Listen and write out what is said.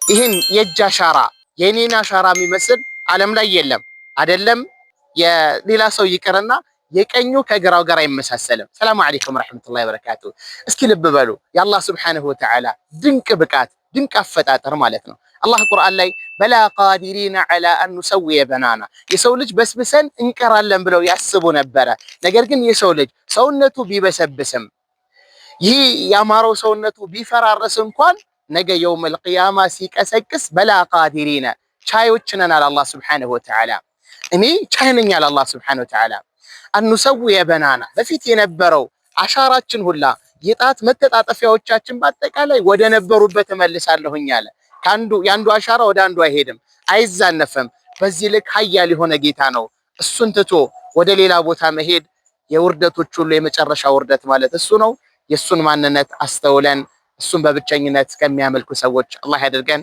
ይህን የእጅ አሻራ የኔን አሻራ የሚመስል ዓለም ላይ የለም። አይደለም የሌላ ሰው ይቅርና የቀኙ ከግራው ጋር አይመሳሰልም። ሰላም አለይኩም ወራህመቱላሂ ወበረካቱ። እስኪ ልብ በሉ የአላህ ሱብሓነሁ ወተዓላ ድንቅ ብቃት ድንቅ አፈጣጠር ማለት ነው። አላህ ቁርአን ላይ በላ ቃዲሪነ ዐላ አን ኑሰውየ በናና የሰው ልጅ በስብሰን እንቀራለን ብለው ያስቡ ነበረ። ነገር ግን የሰው ልጅ ሰውነቱ ቢበሰብስም ይህ ያማረው ሰውነቱ ቢፈራረስ እንኳን ነገ የውመል ቂያማ ሲቀሰቅስ በላ ቃዲሪነ ቻዮች ነን አለ አላህ ሱብሓነሁ ወተዓላ። እኔ ቻይ ነኝ አለ አላህ ሱብሓነሁ ወተዓላ። አንሰውየ በናና በፊት የነበረው አሻራችን ሁላ የጣት መተጣጠፊያዎቻችን በአጠቃላይ ወደ ነበሩበት እመልሳለሁኝ አለ። የአንዱ አሻራ ወደ አንዱ አይሄድም፣ አይዛነፍም። በዚህ ልክ ሀያል የሆነ ጌታ ነው። እሱን ትቶ ወደ ሌላ ቦታ መሄድ የውርደቶች ሁሉ የመጨረሻ ውርደት ማለት እሱ ነው። የእሱን ማንነት አስተውለን እሱን በብቸኝነት ከሚያመልኩ ሰዎች አላህ ያደርገን።